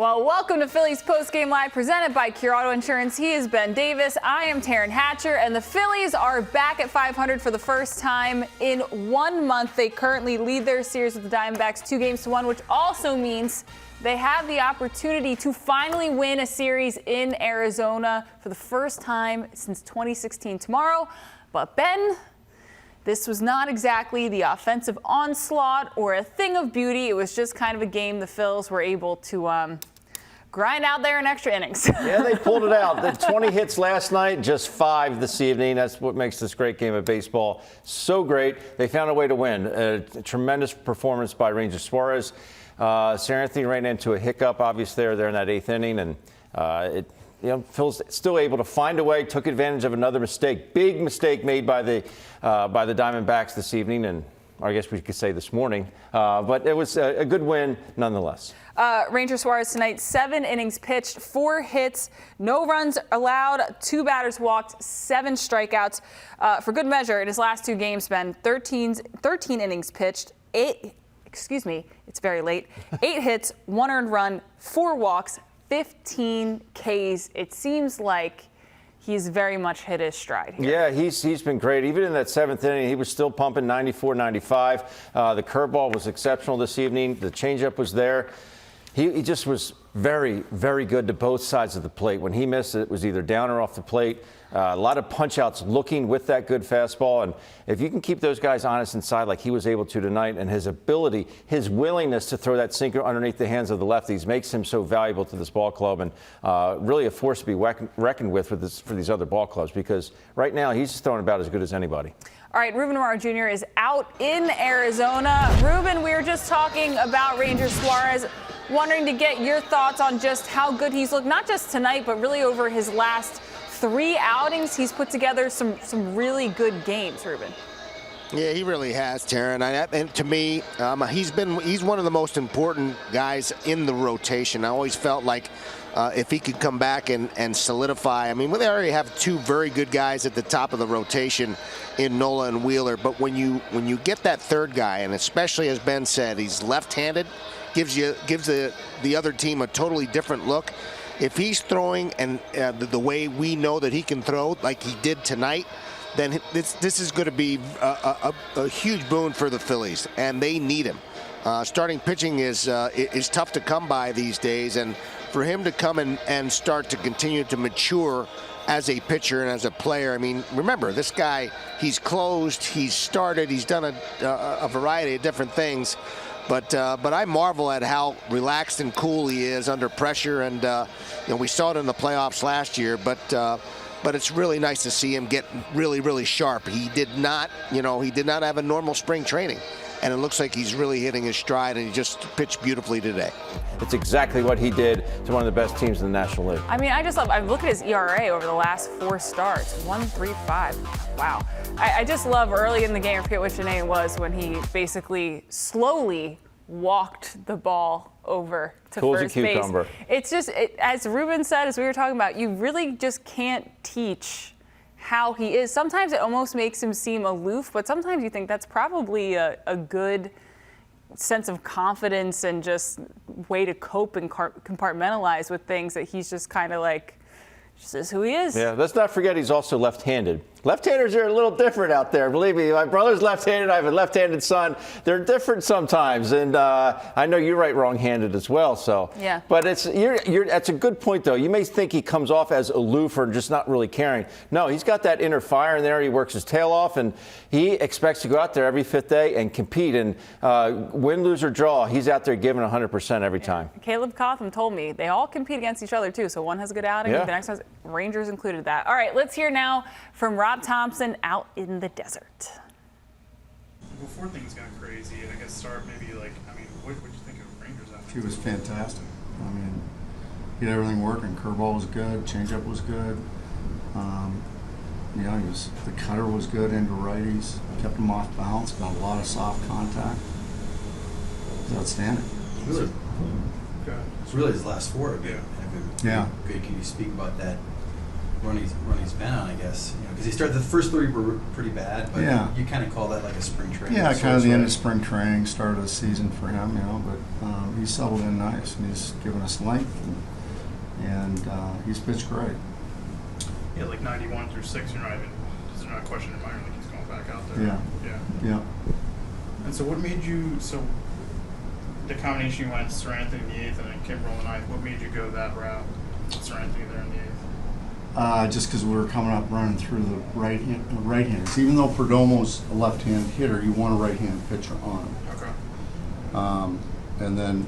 Well, welcome to Phillies Postgame Live, presented by Cure Auto Insurance. He is Ben Davis. I am Taryn Hatcher, and the Phillies are back at 500 for the first time in 1 month. They currently lead their series with the Diamondbacks 2-1, which also means they have the opportunity to finally win a series in Arizona for the first time since 2016 tomorrow. But Ben, this was not exactly the offensive onslaught or a thing of beauty. It was just kind of a game the Phils were able to grind out there in extra innings. Yeah, they pulled it out. The 20 hits last night, just 5 this evening. That's what makes this great game of baseball so great. They found a way to win. A tremendous performance by Ranger Suarez. Anthony ran into a hiccup, obviously, there in that 8th inning, and Phil's still able to find a way, took advantage of another mistake. Big mistake made by the Diamondbacks this evening, and or I guess we could say this morning. But it was a good win nonetheless. Ranger Suarez tonight, 7 innings pitched, 4 hits, no runs allowed, 2 batters walked, 7 strikeouts. For good measure, in his last 2 games, Ben, 13 innings pitched, it's very late, 8 hits, 1 earned run, 4 walks, 15 Ks. It seems like he's very much hit his stride here. Yeah, he's been great. Even in that 7th inning, he was still pumping 94, 95. The curveball was exceptional this evening. The changeup was there. He just was very, very good to both sides of the plate. When he missed it was either down or off the plate. A lot of punch-outs looking with that good fastball. And if you can keep those guys honest inside like he was able to tonight, and his ability, his willingness to throw that sinker underneath the hands of the lefties makes him so valuable to this ball club, and really a force to be reckoned with for these other ball clubs, because right now he's throwing about as good as anybody. All right, Ruben Amaro Jr. is out in Arizona. Ruben, we were just talking about Ranger Suarez. Wondering to get your thoughts on just how good he's looked, not just tonight, but really over his last 3 outings. He's put together some really good games, Ruben. Yeah, he really has, Taryn. And to me, he's one of the most important guys in the rotation. I always felt like if he could come back and solidify. I mean, they already have 2 very good guys at the top of the rotation in Nola and Wheeler. But when you get that 3rd guy, and especially as Ben said, he's left-handed, gives the other team a totally different look. If he's throwing and the way we know that he can throw, like he did tonight, then this is going to be a huge boon for the Phillies, and they need him. Starting pitching is tough to come by these days, and for him to come and start to continue to mature as a pitcher and as a player. I mean, remember, this guy, he's closed, he's started, he's done a variety of different things. But I marvel at how relaxed and cool he is under pressure, and we saw it in the playoffs last year. But it's really nice to see him get really, really sharp. He did not have a normal spring training, and it looks like he's really hitting his stride, and he just pitched beautifully today. It's exactly what he did to one of the best teams in the National League. I mean, I look at his ERA over the last 4 starts, 1.35. Wow. I just love early in the game, I forget which inning it was, when he basically slowly walked the ball over to first base. It's just, as Ruben said, as we were talking about, you really just can't teach how he is. Sometimes it almost makes him seem aloof, but sometimes you think that's probably a good sense of confidence and just way to cope and compartmentalize with things, that he's just kind of like, this is who he is. Yeah, let's not forget he's also left-handed. Left-handers are a little different out there. Believe me, my brother's left-handed. I have a left-handed son. They're different sometimes, and I know you write wrong-handed as well. So, yeah. But that's a good point, though. You may think he comes off as aloof or just not really caring. No, he's got that inner fire in there. He works his tail off, and he expects to go out there every 5th day and compete. And win, lose, or draw, he's out there giving 100% every time. Caleb Cotham told me they all compete against each other too. So one has a good outing, the next one's Rangers included that. All right, let's hear now from Rob Thomson out in the desert. Before things got crazy, and I guess start maybe what did you think of Rangers after? He was fantastic. I mean, he had everything working. Curveball was good, changeup was good. The cutter was good into righties. Kept him off balance. Got a lot of soft contact. It was outstanding. It's really his last 4. Yeah. Good. Can you speak about that run he's been on, I guess. Because he started, the first 3 were pretty bad, but Yeah. you kind of call that like a spring training. Yeah, of kind of sorts, the end right? of spring training, start of the season for him, but he's settled in nice, and he's given us length, and he's pitched great. Yeah, like 91 through 6, you're not even, there's not a question in your mind, like he's going back out there. Yeah. Yeah. Yeah. And so what made you, so the combination you went Sir Anthony in the 8th and then Kimbrel in the 9th, what made you go that route? Sir Anthony there in the 8th? Just because we were coming up running through the right-handers. Even though Perdomo's a left-hand hitter, you want a right-hand pitcher on him. Okay. And then,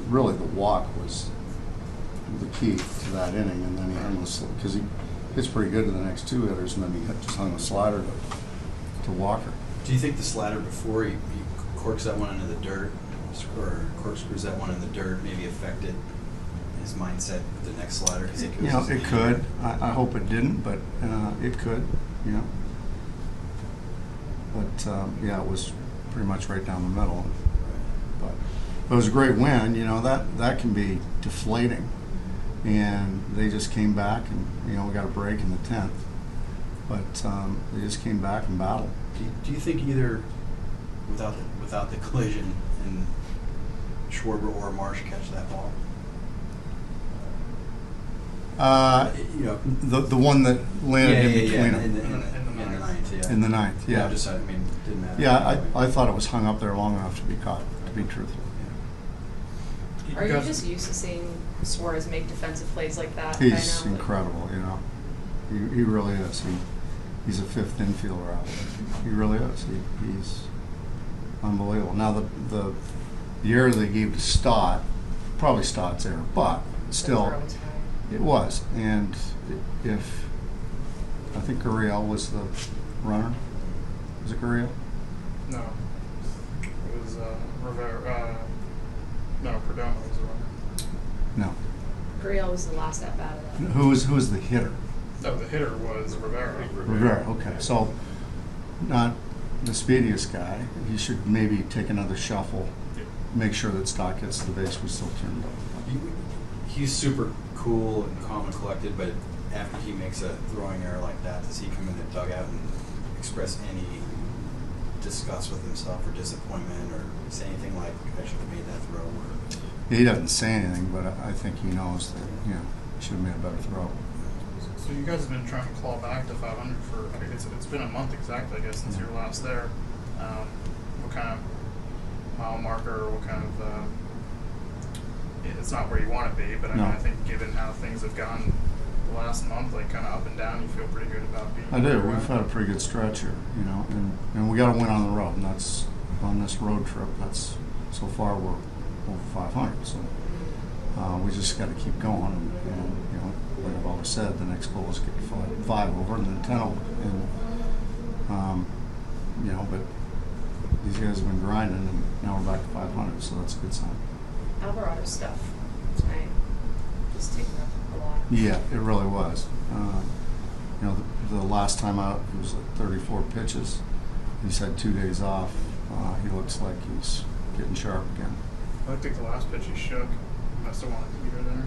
really the walk was the key to that inning, and then he hung because he hits pretty good to the next 2 hitters, and then he just hung a slider to Walker. Do you think the slider before he corks that one into the dirt, or corkscrews that one in the dirt, maybe affected his mindset with the next slider? Cause It could. I hope it didn't, but it could. But it was pretty much right down the middle. But it was a great win. That can be deflating, and they just came back, and we got a break in the 10th, but they just came back and battled. Do you think either without the collision and Schwarber or Marsh catch that ball? The one that landed in between them. In the ninth, yeah. In the 9th, yeah. Didn't matter. Yeah, I thought it was hung up there long enough to be caught, to be truthful. Are you just used to seeing Suarez make defensive plays like that? He's incredible, He really is. He's a 5th infielder out there. He really is. He's unbelievable. Now, the error they gave to Stott, probably Stott's error, but still, it was. And if, I think Gurriel was the runner. Was it Gurriel? No. It was Rivera. No, Perdomo was the runner. No. Gurriel was the last at bat of that. Who was the hitter? No, the hitter was Rivera. Rivera, okay. So, not the speediest guy. He should maybe take another shuffle, make sure that Stott gets the base was still turned up. He's super cool and calm and collected, but after he makes a throwing error like that, does he come in the dugout and express any disgust with himself or disappointment or say anything like, I should have made that throw? Or... He doesn't say anything, but I think he knows that, he should have made a better throw. So you guys have been trying to claw back to 500 for, it's been a month exactly, I guess, since you were last there. What kind of mile marker, or what kind of, it's not where you want to be, but I think given how things have gone the last month, like kind of up and down, you feel pretty good about being I do. We've had a pretty good stretch here, and we got to win on the road, and that's on this road trip. That's so far we're over 500, so we just got to keep going, and like I've always said, the next goal is get 5 over and then 10 over, and but these guys have been grinding, and now we're back to 500, so that's a good sign. Alvarado's stuff tonight just taking up a lot. Yeah, it really was. The last time out, it was like 34 pitches. He's had 2 days off. He looks like he's getting sharp again. I think the last pitch he shook. You must have wanted to keep her there.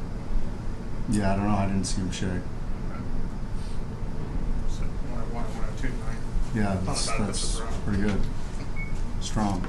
Yeah, I don't know. I didn't see him shake. So 102 tonight. Yeah, Not a bad pitch that's to throw. pretty good. Strong.